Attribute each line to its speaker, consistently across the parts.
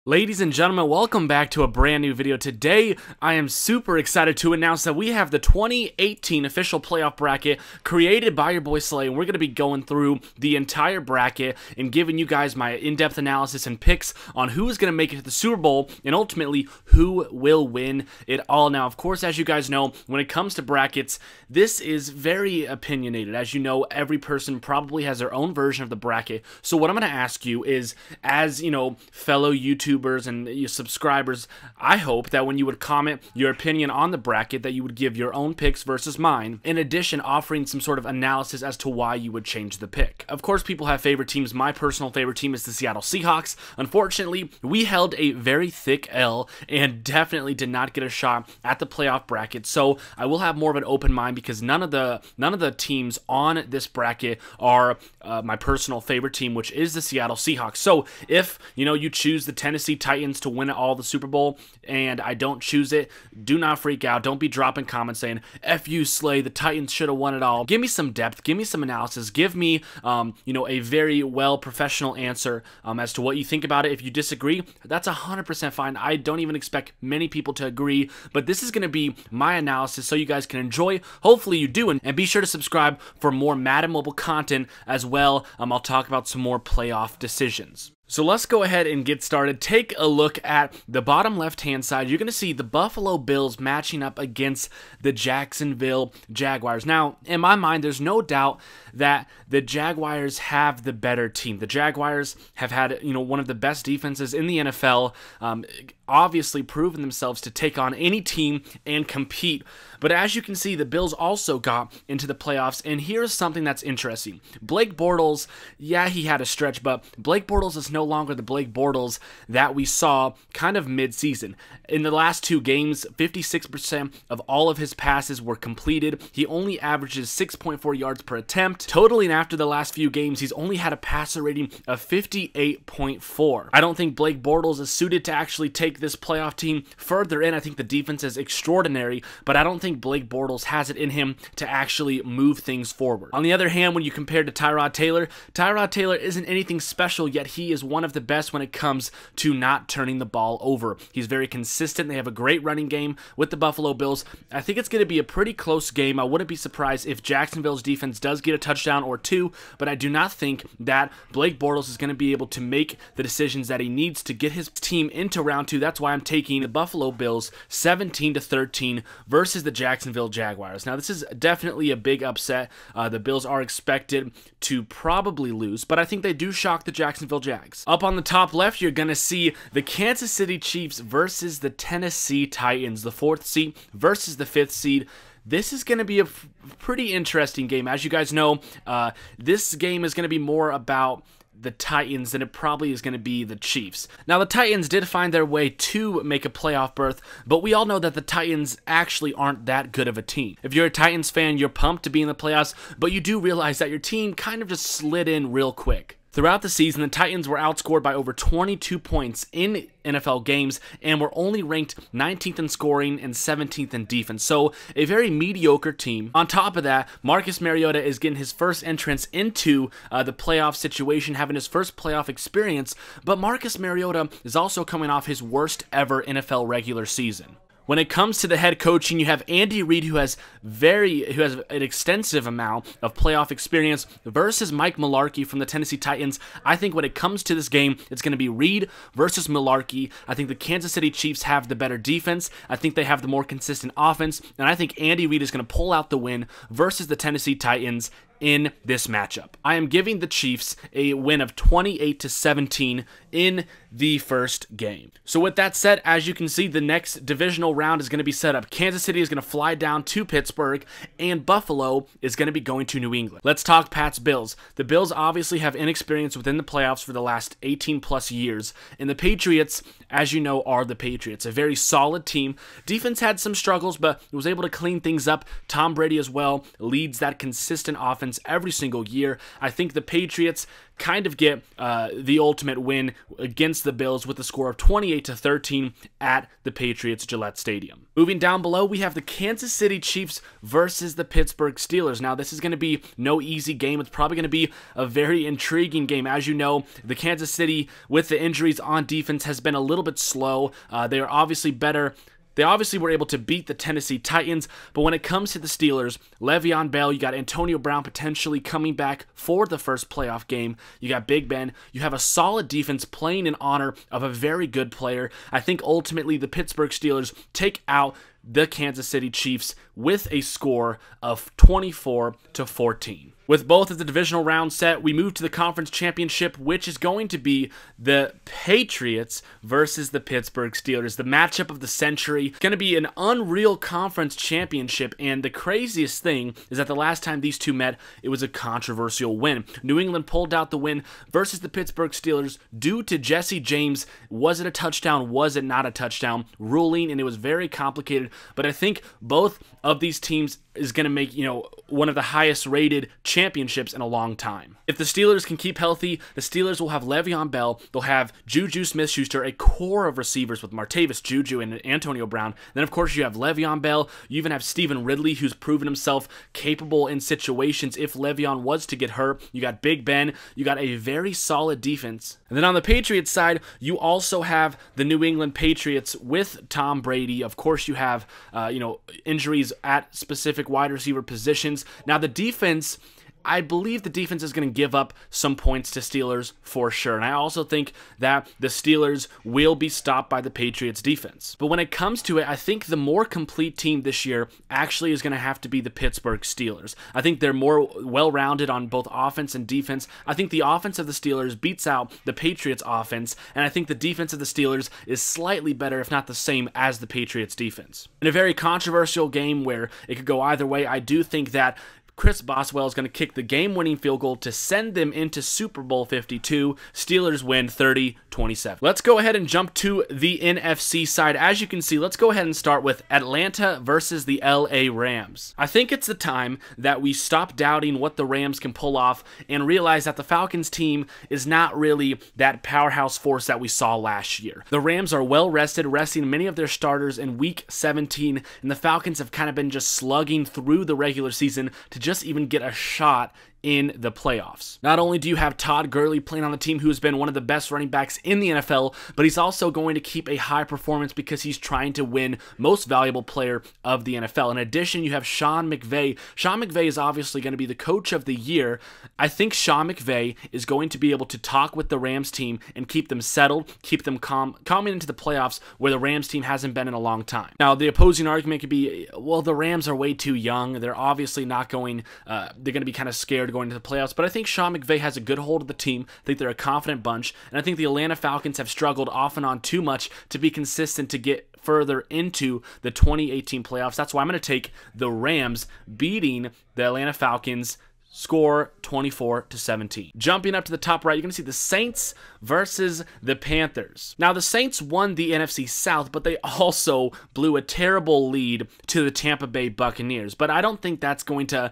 Speaker 1: Ladies and gentlemen, welcome back to a brand new video. Today, I am super excited to announce that we have the 2018 official playoff bracket created by your boy Slay, and we're going to be going through the entire bracket and giving you guys my in-depth analysis and picks on who is going to make it to the Super Bowl and ultimately who will win it all. Now, of course, as you guys know, when it comes to brackets, this is very opinionated. As you know, every person probably has their own version of the bracket. So what I'm going to ask you is, as you know, fellow YouTubers and your subscribers, I hope that when you would comment your opinion on the bracket, that you would give your own picks versus mine, in addition offering some sort of analysis as to why you would change the pick. Of course, people have favorite teams. My personal favorite team is the Seattle Seahawks. Unfortunately, we held a very thick L and definitely did not get a shot at the playoff bracket, so I will have more of an open mind because none of the teams on this bracket are my personal favorite team, which is the Seattle Seahawks. So if you choose the Tennessee Titans to win all the Super Bowl and I don't choose it, do not freak out. Don't be dropping comments saying F you Slay, the Titans should have won it all. Give me some depth, give me some analysis, give me a very well professional answer as to what you think about it. If you disagree, that's 100% fine. I don't even expect many people to agree, but this is going to be my analysis so you guys can enjoy. Hopefully you do, and be sure to subscribe for more Madden Mobile content as well. I'll talk about some more playoff decisions. So let's go ahead and get started. Take a look at the bottom left-hand side. You're going to see the Buffalo Bills matching up against the Jacksonville Jaguars. Now, in my mind, there's no doubt that the Jaguars have the better team. The Jaguars have had, one of the best defenses in the NFL, obviously proven themselves to take on any team and compete. But as you can see, the Bills also got into the playoffs, and here's something that's interesting. Blake Bortles, yeah, he had a stretch, but Blake Bortles is no longer the Blake Bortles that we saw kind of mid-season. In the last two games, 56% of all of his passes were completed. He only averages 6.4 yards per attempt. Totaling after the last few games, he's only had a passer rating of 58.4. I don't think Blake Bortles is suited to actually take this playoff team further in. I think the defense is extraordinary, but I don't think Blake Bortles has it in him to actually move things forward. On the other hand, when you compare to Tyrod Taylor isn't anything special, yet he is one of the best when it comes to not turning the ball over. He's very consistent. They have a great running game with the Buffalo Bills. I think it's going to be a pretty close game. I wouldn't be surprised if Jacksonville's defense does get a touchdown or two, but I do not think that Blake Bortles is going to be able to make the decisions that he needs to get his team into round two. That's why I'm taking the Buffalo Bills 17-13 versus the Jacksonville Jaguars. Now, this is definitely a big upset. The Bills are expected to probably lose, but I think they do shock the Jacksonville Jags. Up on the top left, you're going to see the Kansas City Chiefs versus the Tennessee Titans, the 4th seed versus the 5th seed. This is going to be a pretty interesting game. As you guys know, this game is going to be more about the Titans than it probably is going to be the Chiefs. Now, the Titans did find their way to make a playoff berth, but we all know that the Titans actually aren't that good of a team. If you're a Titans fan, you're pumped to be in the playoffs, but you do realize that your team kind of just slid in real quick. Throughout the season, the Titans were outscored by over 22 points in NFL games and were only ranked 19th in scoring and 17th in defense. So a very mediocre team. On top of that, Marcus Mariota is getting his first entrance into the playoff situation, having his first playoff experience, but Marcus Mariota is also coming off his worst ever NFL regular season. When it comes to the head coaching, you have Andy Reid, who has an extensive amount of playoff experience, versus Mike Mularkey from the Tennessee Titans. I think when it comes to this game, it's going to be Reid versus Mularkey. I think the Kansas City Chiefs have the better defense. I think they have the more consistent offense, and I think Andy Reid is going to pull out the win versus the Tennessee Titans in this matchup. I am giving the Chiefs a win of 28-17 in the first game. So with that said, as you can see, the next divisional round is going to be set up. Kansas City is going to fly down to Pittsburgh, and Buffalo is going to be going to New England. Let's talk Pats Bills. The Bills obviously have inexperience within the playoffs for the last 18 plus years, and the Patriots, as you know, are the Patriots. A very solid team. Defense had some struggles, but was able to clean things up. Tom Brady as well leads that consistent offense happens every single year. I think the Patriots kind of get the ultimate win against the Bills with a score of 28-13 at the Patriots Gillette Stadium. Moving down below, we have the Kansas City Chiefs versus the Pittsburgh Steelers. Now, this is going to be no easy game. It's probably going to be a very intriguing game. As you know, the Kansas City, with the injuries on defense, has been a little bit slow. They are obviously better. They obviously were able to beat the Tennessee Titans, but when it comes to the Steelers, Le'Veon Bell, you got Antonio Brown potentially coming back for the first playoff game. You got Big Ben. You have a solid defense playing in honor of a very good player. I think ultimately the Pittsburgh Steelers take out the Kansas City Chiefs with a score of 24-14. With both of the divisional rounds set, we move to the conference championship, which is going to be the Patriots versus the Pittsburgh Steelers. The matchup of the century. It's going to be an unreal conference championship, and the craziest thing is that the last time these two met, it was a controversial win. New England pulled out the win versus the Pittsburgh Steelers due to Jesse James. Was it a touchdown? Was it not a touchdown? Ruling, and it was very complicated, but I think both of these teams is going to make, one of the highest rated championships in a long time. If the Steelers can keep healthy, the Steelers will have Le'Veon Bell, they'll have Juju Smith-Schuster, a core of receivers with Martavis, Juju, and Antonio Brown. Then, of course, you have Le'Veon Bell. You even have Stephen Ridley, who's proven himself capable in situations if Le'Veon was to get hurt. You got Big Ben. You got a very solid defense. And then on the Patriots side, you also have the New England Patriots with Tom Brady. Of course, you have, injuries at specific wide receiver positions. Now, the defense, I believe the defense is going to give up some points to Steelers for sure. And I also think that the Steelers will be stopped by the Patriots defense. But when it comes to it, I think the more complete team this year actually is going to have to be the Pittsburgh Steelers. I think they're more well-rounded on both offense and defense. I think the offense of the Steelers beats out the Patriots offense, and I think the defense of the Steelers is slightly better, if not the same, as the Patriots defense. In a very controversial game where it could go either way, I do think that Chris Boswell is going to kick the game-winning field goal to send them into Super Bowl 52. Steelers win 30-27. Let's go ahead and jump to the NFC side. As you can see, let's go ahead and start with Atlanta versus the LA Rams. I think it's the time that we stop doubting what the Rams can pull off and realize that the Falcons team is not really that powerhouse force that we saw last year. The Rams are well rested, resting many of their starters in Week 17, and the Falcons have kind of been just slugging through the regular season to just even get a shot in the playoffs. Not only do you have Todd Gurley playing on the team, who has been one of the best running backs in the NFL, but he's also going to keep a high performance because he's trying to win most valuable player of the NFL. In addition, you have Sean McVay. Sean McVay is obviously going to be the coach of the year. I think Sean McVay is going to be able to talk with the Rams team and keep them settled, keep them coming into the playoffs where the Rams team hasn't been in a long time. Now, the opposing argument could be, well, the Rams are way too young. They're obviously not going, they're going to be kind of scared going into the playoffs, but I think Sean McVay has a good hold of the team. I think they're a confident bunch, and I think the Atlanta Falcons have struggled off and on too much to be consistent to get further into the 2018 playoffs. That's why I'm going to take the Rams beating the Atlanta Falcons. Score 24-17. Jumping up to the top right, you're going to see the Saints versus the Panthers. Now, the Saints won the NFC South, but they also blew a terrible lead to the Tampa Bay Buccaneers. But I don't think that's going to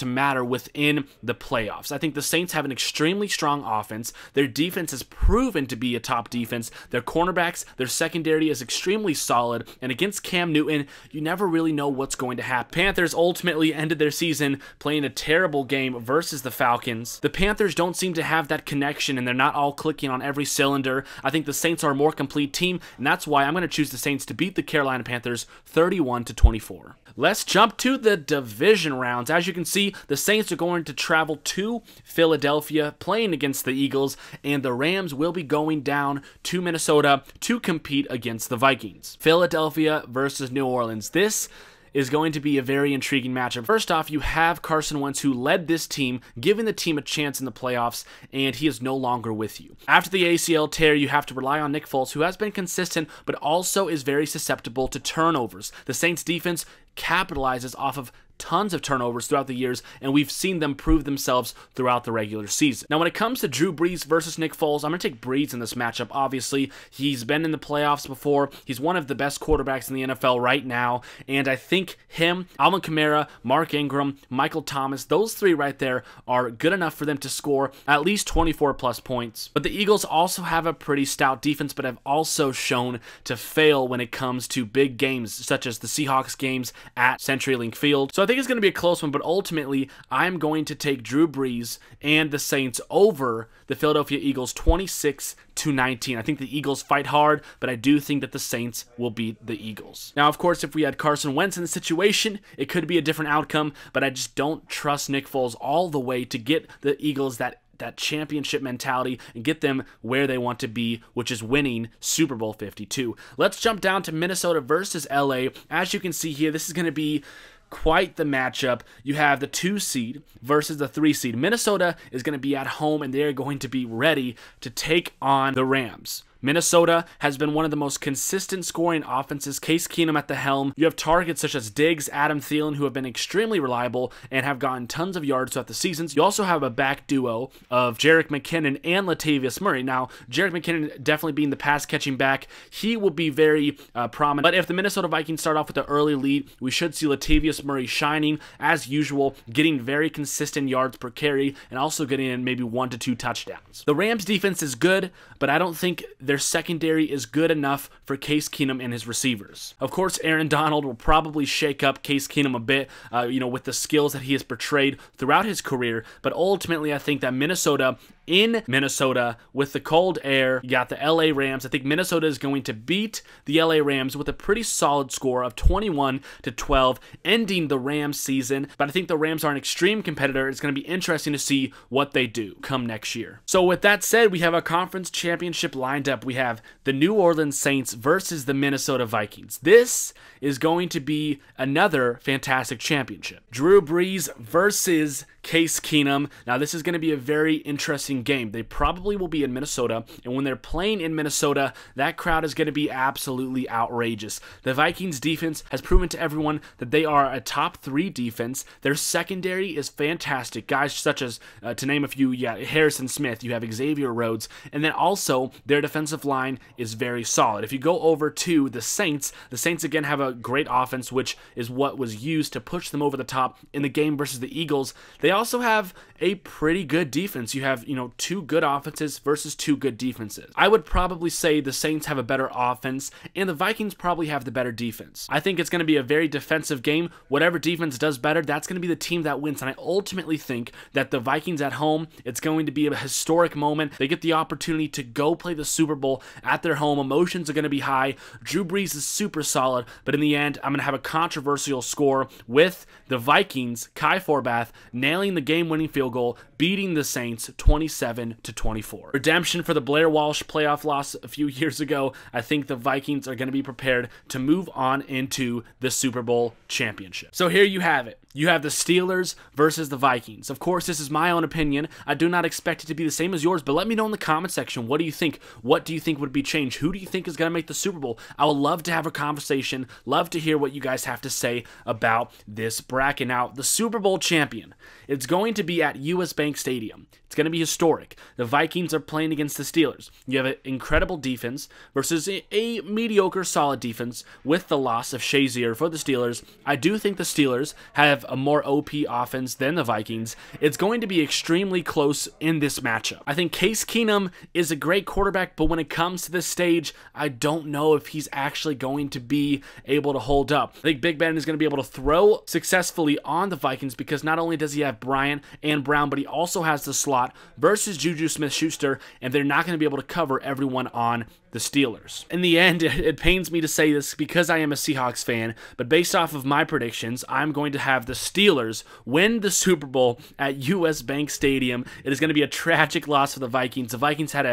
Speaker 1: matter within the playoffs. I think the Saints have an extremely strong offense. Their defense has proven to be a top defense. Their cornerbacks, their secondary is extremely solid. And against Cam Newton, you never really know what's going to happen. Panthers ultimately ended their season playing a terrible game versus the Falcons. The Panthers don't seem to have that connection, and they're not all clicking on every cylinder. I think the Saints are a more complete team, and that's why I'm going to choose the Saints to beat the Carolina Panthers 31-24. Let's jump to the division rounds. As you can see, the Saints are going to travel to Philadelphia, playing against the Eagles, and the Rams will be going down to Minnesota to compete against the Vikings. Philadelphia versus New Orleans. This is going to be a very intriguing matchup. First off, you have Carson Wentz, who led this team, giving the team a chance in the playoffs, and he is no longer with you. After the ACL tear, you have to rely on Nick Foles, who has been consistent, but also is very susceptible to turnovers. The Saints defense capitalizes off of tons of turnovers throughout the years, and we've seen them prove themselves throughout the regular season. Now, when it comes to Drew Brees versus Nick Foles, I'm going to take Brees in this matchup. Obviously, he's been in the playoffs before. He's one of the best quarterbacks in the NFL right now, and I think him, Alvin Kamara, Mark Ingram, Michael Thomas, those three right there are good enough for them to score at least 24-plus points. But the Eagles also have a pretty stout defense, but have also shown to fail when it comes to big games, such as the Seahawks games at CenturyLink Field. So I think it's going to be a close one, but ultimately, I'm going to take Drew Brees and the Saints over the Philadelphia Eagles 26-19. I think the Eagles fight hard, but I do think that the Saints will beat the Eagles. Now, of course, if we had Carson Wentz in the situation, it could be a different outcome, but I just don't trust Nick Foles all the way to get the Eagles that championship mentality and get them where they want to be, which is winning Super Bowl 52. Let's jump down to Minnesota versus LA. As you can see here, this is going to be quite the matchup. You have the 2 seed versus the 3 seed. Minnesota is going to be at home, and they're going to be ready to take on the Rams. Minnesota has been one of the most consistent scoring offenses. Case Keenum at the helm. You have targets such as Diggs, Adam Thielen, who have been extremely reliable and have gotten tons of yards throughout the seasons. You also have a back duo of Jerick McKinnon and Latavius Murray. Now, Jerick McKinnon definitely being the pass-catching back, he will be very prominent. But if the Minnesota Vikings start off with an early lead, we should see Latavius Murray shining as usual, getting very consistent yards per carry, and also getting in maybe 1 to 2 touchdowns. The Rams defense is good, but I don't think their secondary is good enough for Case Keenum and his receivers. Of course, Aaron Donald will probably shake up Case Keenum a bit, with the skills that he has portrayed throughout his career, but ultimately I think that Minnesota, in Minnesota, with the cold air, you got the LA Rams. I think Minnesota is going to beat the LA Rams with a pretty solid score of 21-12, ending the Rams season, but I think the Rams are an extreme competitor. It's going to be interesting to see what they do come next year. So with that said, we have a conference championship lined up. We have the New Orleans Saints versus the Minnesota Vikings. This is going to be another fantastic championship. Drew Brees versus Case Keenum. Now, this is going to be a very interesting game. They probably will be in Minnesota, and when they're playing in Minnesota, that crowd is going to be absolutely outrageous. The Vikings defense has proven to everyone that they are a top 3 defense. Their secondary is fantastic. Guys such as, to name a few, Harrison Smith, you have Xavier Rhodes, and then also their defensive line is very solid. If you go over to the Saints again have a great offense, which is what was used to push them over the top in the game versus the Eagles. They also have a pretty good defense. You have, 2 good offenses versus 2 good defenses. I would probably say the Saints have a better offense, and the Vikings probably have the better defense. I think it's going to be a very defensive game. Whatever defense does better, that's going to be the team that wins, and I ultimately think that the Vikings at home, it's going to be a historic moment. They get the opportunity to go play the Super Bowl at their home. Emotions are going to be high. Drew Brees is super solid, but in the end, I'm going to have a controversial score with the Vikings, Kai Forbath, nailing the game-winning field goal, beating the Saints 27-24. Redemption for the Blair Walsh playoff loss a few years ago. I think the Vikings are going to be prepared to move on into the Super Bowl championship. So here you have it. You have the Steelers versus the Vikings. Of course, this is my own opinion. I do not expect it to be the same as yours, but let me know in the comment section. What do you think? What do you think would be changed? Who do you think is going to make the Super Bowl? I would love to have a conversation. Love to hear what you guys have to say about this bracket. Now, the Super Bowl champion, it's going to be at US Bank Stadium. It's going to be historic. The Vikings are playing against the Steelers. You have an incredible defense versus a mediocre, solid defense with the loss of Shazier for the Steelers. I do think the Steelers have a more OP offense than the Vikings. It's going to be extremely close in this matchup. I think Case Keenum is a great quarterback, but when it comes to this stage, I don't know if he's actually going to be able to hold up. I think Big Ben is going to be able to throw successfully on the Vikings because not only does he have Bryant and Brown, but he also has the slot versus Juju Smith-Schuster, and they're not going to be able to cover everyone on the Steelers. In the end, it pains me to say this because I am a Seahawks fan, but based off of my predictions, I'm going to have the Steelers win the Super Bowl at US Bank Stadium. It is going to be a tragic loss for the Vikings. The Vikings did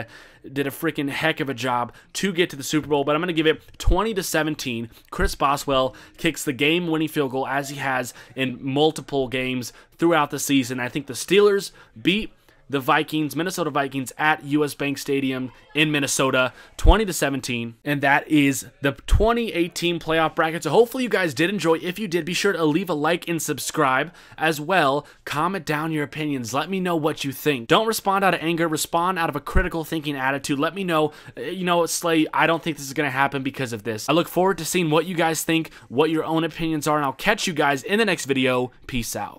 Speaker 1: a freaking heck of a job to get to the Super Bowl, but I'm going to give it 20-17. Chris Boswell kicks the game-winning field goal as he has in multiple games throughout the season. I think the Steelers beat the Vikings, Minnesota Vikings at US Bank Stadium in Minnesota, 20-17. And that is the 2018 playoff bracket. So hopefully you guys did enjoy. If you did, be sure to leave a like and subscribe as well. Comment down your opinions. Let me know what you think. Don't respond out of anger. Respond out of a critical thinking attitude. Let me know, you know, Slay, I don't think this is going to happen because of this. I look forward to seeing what you guys think, what your own opinions are, and I'll catch you guys in the next video. Peace out.